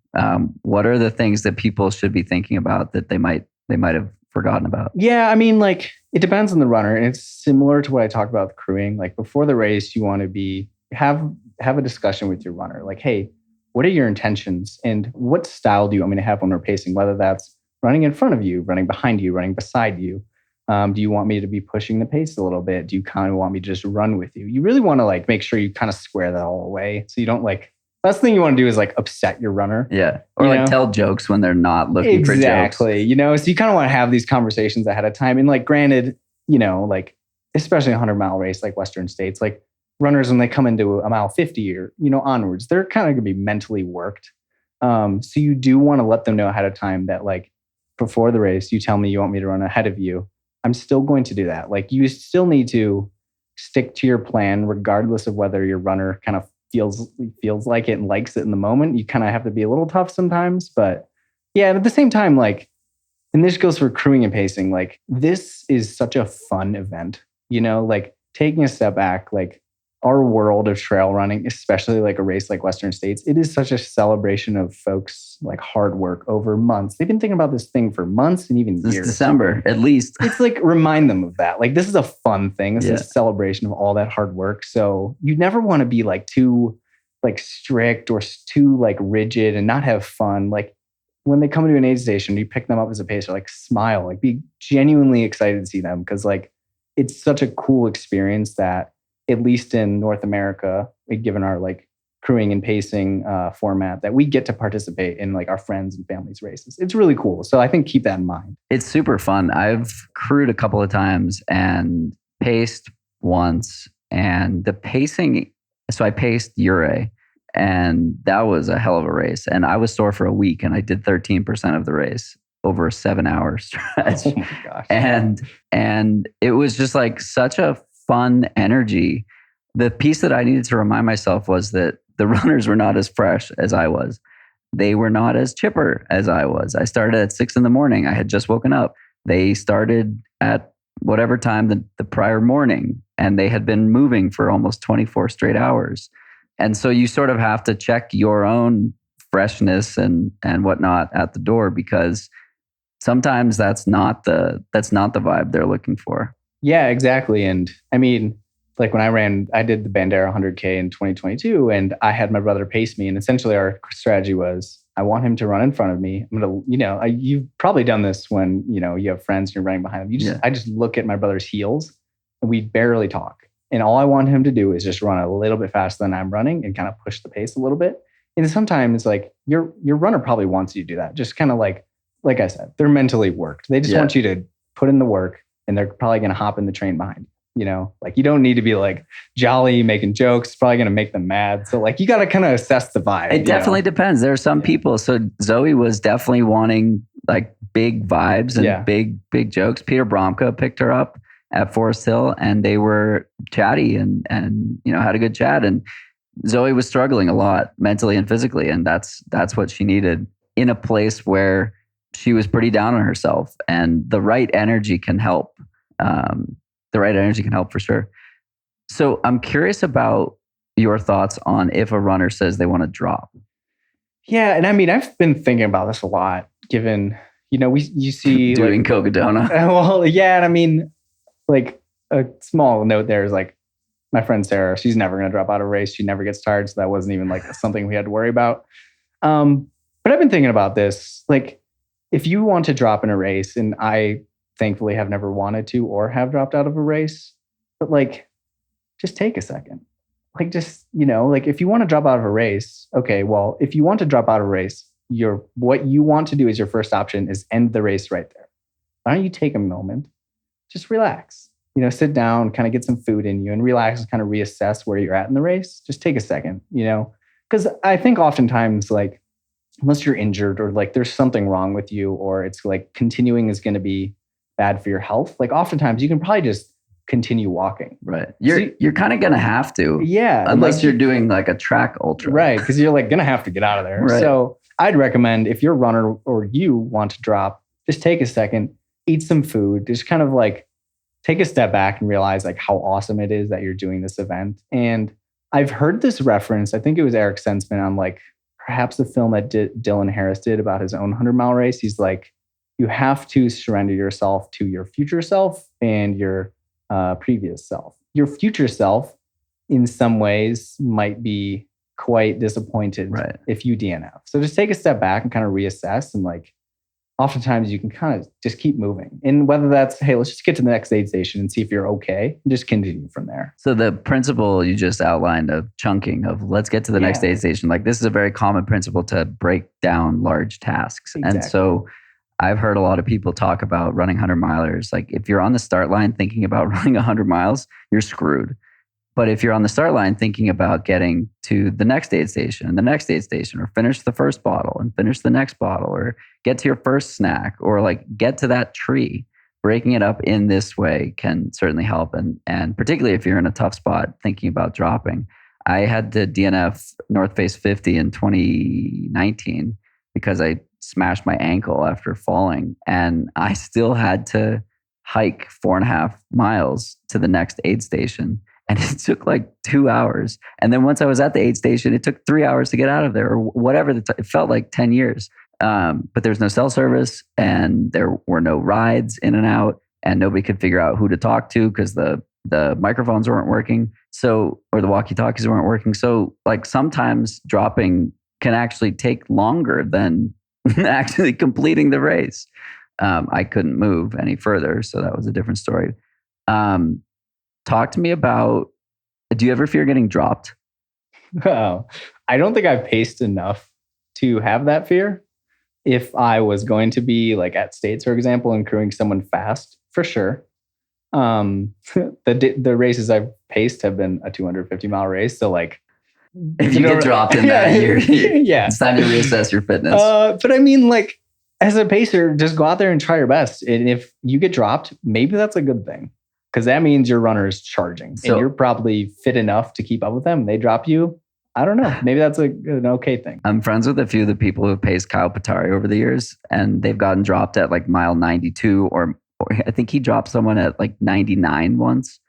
What are the things that people should be thinking about that they might have forgotten about? Yeah, I mean, like it depends on the runner, and it's similar to what I talked about with crewing. Like before the race, you want to have a discussion with your runner. Like, hey, what are your intentions, and what style do you want me to have when we're pacing? Whether that's running in front of you, running behind you, running beside you. Do you want me to be pushing the pace a little bit? Do you kind of want me to just run with you? You really want to like make sure you kind of square that all away, so you don't like. Last thing you want to do is like upset your runner. Yeah. Or like tell jokes when they're not looking for jokes. Exactly. So you kind of want to have these conversations ahead of time. And like, granted, like, especially a 100-mile race like Western States, like runners, when they come into a mile 50 or, onwards, they're kind of going to be mentally worked. So you do want to let them know ahead of time that like before the race, you tell me you want me to run ahead of you. I'm still going to do that. Like you still need to stick to your plan regardless of whether your runner kind of feels like it and likes it in the moment. You kind of have to be a little tough sometimes, but yeah, at the same time, like, and this goes for crewing and pacing, like this is such a fun event, like taking a step back, like our world of trail running, especially like a race like Western States, it is such a celebration of folks like hard work over months. They've been thinking about this thing for months and even years. December, at least. It's like remind them of that. Like this is a fun thing. This is a celebration of all that hard work. So you never want to be like too like strict or too like rigid and not have fun. Like when they come to an aid station, you pick them up as a pacer, like smile, like be genuinely excited to see them because like it's such a cool experience that at least in North America, given our like crewing and pacing format, that we get to participate in like our friends and families races. It's really cool. So I think keep that in mind. It's super fun. I've crewed a couple of times and paced once, and the pacing. So I paced Ure, and that was a hell of a race. And I was sore for a week, and I did 13% of the race over a 7-hour stretch. Oh my gosh! And it was just like such a fun energy. The piece that I needed to remind myself was that the runners were not as fresh as I was. They were not as chipper as I was. I started at 6 a.m. I had just woken up. They started at whatever time the prior morning, and they had been moving for almost 24 straight hours. And so you sort of have to check your own freshness and whatnot at the door, because sometimes that's not the vibe they're looking for. Yeah, exactly. And I mean, like when I did the Bandera 100K in 2022, and I had my brother pace me. And essentially our strategy was, I want him to run in front of me. I'm going to, you've probably done this when, you have friends and you're running behind them. I just look at my brother's heels and we barely talk. And all I want him to do is just run a little bit faster than I'm running and kind of push the pace a little bit. And sometimes like your runner probably wants you to do that. Just kind of like I said, they're mentally worked. They just want you to put in the work, and they're probably going to hop in the train behind you. Like you don't need to be like jolly making jokes. It's probably going to make them mad. So like you got to kind of assess the vibe. It definitely depends. There are some people. So Zoe was definitely wanting like big vibes and big jokes. Peter Bromka picked her up at Forest Hill, and they were chatty and had a good chat. And Zoe was struggling a lot mentally and physically, and that's what she needed in a place where she was pretty down on herself. And the right energy can help. The right energy can help for sure. So I'm curious about your thoughts on if a runner says they want to drop. Yeah, and I mean, I've been thinking about this a lot, given you see doing like, Cocodona. Well, yeah, and I mean, like a small note there is like my friend Sarah, she's never going to drop out of a race. She never gets tired. So that wasn't even like something we had to worry about. But I've been thinking about this. Like if you want to drop in a race, and I thankfully have never wanted to or have dropped out of a race, but like, just take a second. Like just, like if you want to drop out of a race, okay, well, if you want to drop out of a race, what you want to do as your first option is end the race right there. Why don't you take a moment, just relax, sit down, kind of get some food in you and relax and kind of reassess where you're at in the race. Just take a second, because I think oftentimes like, unless you're injured or like there's something wrong with you, or it's like continuing is going to be bad for your health. Like oftentimes you can probably just continue walking. Right. You're kind of going to have to. Yeah. Unless you're doing like a track ultra. Right. Because you're like going to have to get out of there. Right. So I'd recommend if you're a runner or you want to drop, just take a second, eat some food, just kind of like take a step back and realize like how awesome it is that you're doing this event. And I've heard this reference, I think it was Eric Sensman on like perhaps the film that Dylan Harris did about his own 100-mile race. He's like, you have to surrender yourself to your future self and your previous self. Your future self, in some ways, might be quite disappointed if you DNF. So just take a step back and kind of reassess. And like, oftentimes you can kind of just keep moving. And whether that's, hey, let's just get to the next aid station and see if you're okay, and just continue from there. So the principle you just outlined of chunking, of let's get to the next aid station, like this is a very common principle to break down large tasks. Exactly. And so I've heard a lot of people talk about running 100-milers. Like if you're on the start line thinking about running 100 miles, you're screwed. But if you're on the start line thinking about getting to the next aid station and the next aid station, or finish the first bottle and finish the next bottle, or get to your first snack, or like get to that tree, breaking it up in this way can certainly help. And particularly if you're in a tough spot thinking about dropping. I had to DNF North Face 50 in 2019 because I smashed my ankle after falling, and I still had to hike 4.5 miles to the next aid station. And it took like 2 hours. And then once I was at the aid station, it took 3 hours to get out of there, or whatever. It felt like 10 years. But there's no cell service, and there were no rides in and out, and nobody could figure out who to talk to because the microphones weren't working. So, or the walkie-talkies weren't working. So like sometimes dropping can actually take longer than actually completing the race. I couldn't move any further. So that was a different story. Talk to me about, do you ever fear getting dropped? Oh, I don't think I've paced enough to have that fear. If I was going to be like at States, for example, and crewing someone fast, for sure. The races I've paced have been a 250-mile race. So like, if you get dropped in that, it's time to reassess your fitness. But I mean, like as a pacer, just go out there and try your best. And if you get dropped, maybe that's a good thing. Because that means your runner is charging, and you're probably fit enough to keep up with them. They drop you. I don't know. Maybe that's an okay thing. I'm friends with a few of the people who have paced Kyle Patari over the years, and they've gotten dropped at like mile 92, or I think he dropped someone at like 99 once.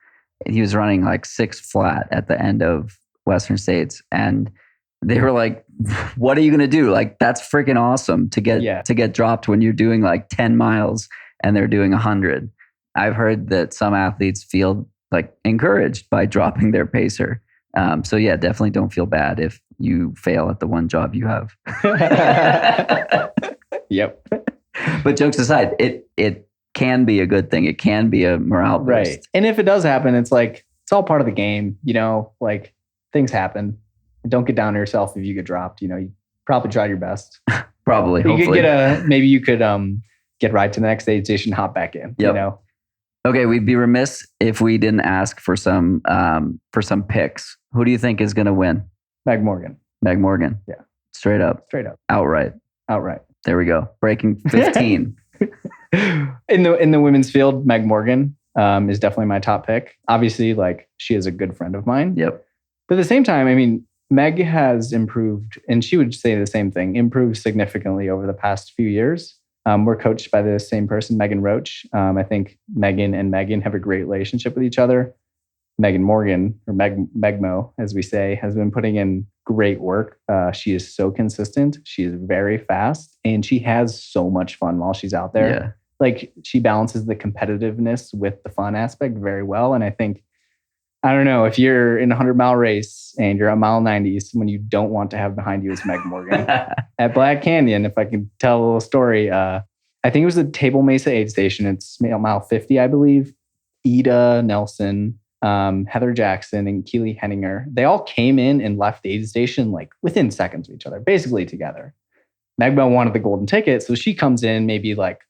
He was running like 6 flat at the end of Western States, and they were like, "What are you going to do? Like that's freaking awesome to get dropped when you're doing like 10 miles and they're doing 100." I've heard that some athletes feel like encouraged by dropping their pacer. So yeah, definitely don't feel bad if you fail at the one job you have. Yep. But jokes aside, it can be a good thing. It can be a morale boost. Right. And if it does happen, it's like, it's all part of the game, like things happen. Don't get down on yourself if you get dropped. You probably tried your best. Probably. You hopefully. Maybe you could get right to the next aid station, hop back in. Yep. Okay, we'd be remiss if we didn't ask for some picks. Who do you think is going to win? Meg Morgan. Meg Morgan. Yeah. Straight up. Outright. There we go. Breaking 15. In the women's field, Meg Morgan is definitely my top pick. Obviously, like she is a good friend of mine. Yep. But at the same time, I mean, Meg has improved, and she would say the same thing, improved significantly over the past few years. We're coached by the same person, Megan Roach. I think Megan and Megan have a great relationship with each other. Megan Morgan, or Megmo, as we say, has been putting in great work. She is so consistent. She is very fast, and she has so much fun while she's out there. Yeah. Like she balances the competitiveness with the fun aspect very well. And I think, I don't know, if you're in a 100-mile race and you're at mile 90, someone you don't want to have behind you is Meg Morgan. At Black Canyon, if I can tell a little story, I think it was the Table Mesa aid station. It's mile 50, I believe. Ida Nelson, Heather Jackson, and Keely Henninger, they all came in and left the aid station like within seconds of each other, basically together. Megmo wanted the golden ticket, so she comes in maybe like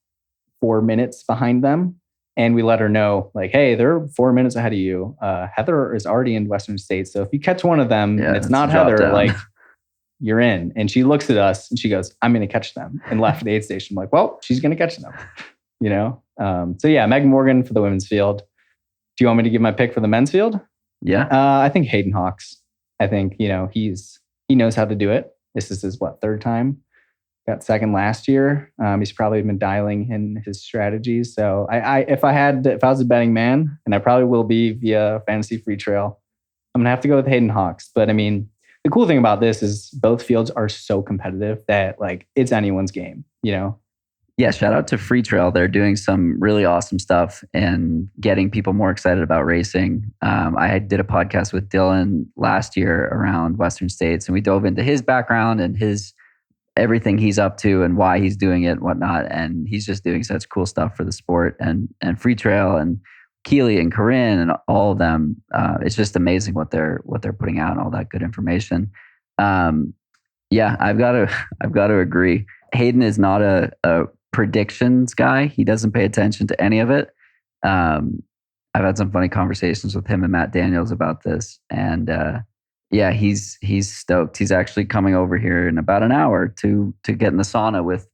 4 minutes behind them. And we let her know, like, hey, they're 4 minutes ahead of you. Heather is already in Western States. So if you catch one of them and it's not Heather, like, you're in. And she looks at us and she goes, I'm going to catch them. And left the aid station. I'm like, well, she's going to catch them. So yeah, Meg Morgan for the women's field. Do you want me to give my pick for the men's field? Yeah. I think Hayden Hawks. I think, he knows how to do it. This is his, third time? Got second last year. He's probably been dialing in his strategies. So if I was a betting man, and I probably will be via Fantasy Free Trail, I'm gonna have to go with Hayden Hawks. But I mean, the cool thing about this is both fields are so competitive that it's anyone's game, Yeah, shout out to Free Trail. They're doing some really awesome stuff and getting people more excited about racing. I did a podcast with Dylan last year around Western States, and we dove into his background and everything he's up to and why he's doing it and whatnot. And he's just doing such cool stuff for the sport, and Free Trail and Keely and Corinne and all of them. It's just amazing what they're putting out and all that good information. Yeah, I've got to agree. Hayden is not a predictions guy. He doesn't pay attention to any of it. I've had some funny conversations with him and Matt Daniels about this, and yeah, he's stoked. He's actually coming over here in about an hour to get in the sauna with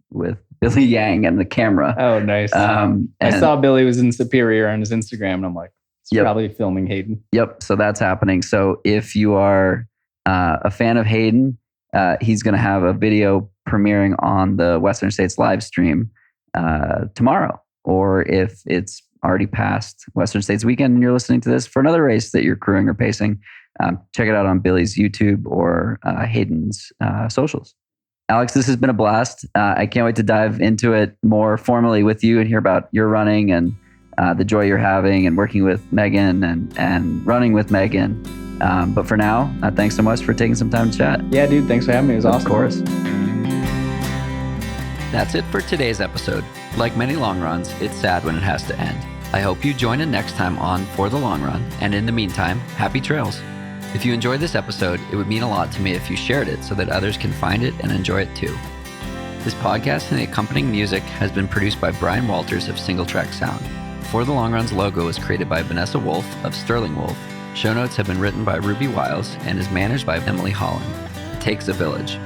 Billy Yang and the camera. Oh, nice. I saw Billy was in Superior on his Instagram, and I'm like, he's probably filming Hayden. Yep. So that's happening. So if you are a fan of Hayden, he's going to have a video premiering on the Western States live stream tomorrow. Or if it's already past Western States weekend and you're listening to this for another race that you're crewing or pacing, check it out on Billy's YouTube or Hayden's socials. Alex, this has been a blast. I can't wait to dive into it more formally with you and hear about your running and the joy you're having and working with Megan and running with Megan. But for now, thanks so much for taking some time to chat. Yeah, dude, thanks for having me. It was awesome. Of course. That's it for today's episode. Like many long runs, it's sad when it has to end. I hope you join in next time on For the Long Run. And in the meantime, happy trails. If you enjoyed this episode, it would mean a lot to me if you shared it so that others can find it and enjoy it too. This podcast and the accompanying music has been produced by Brian Walters of Single Track Sound. For the Long Run's logo was created by Vanessa Wolf of Sterling Wolf. Show notes have been written by Ruby Wiles and is managed by Emily Holland. It takes a village.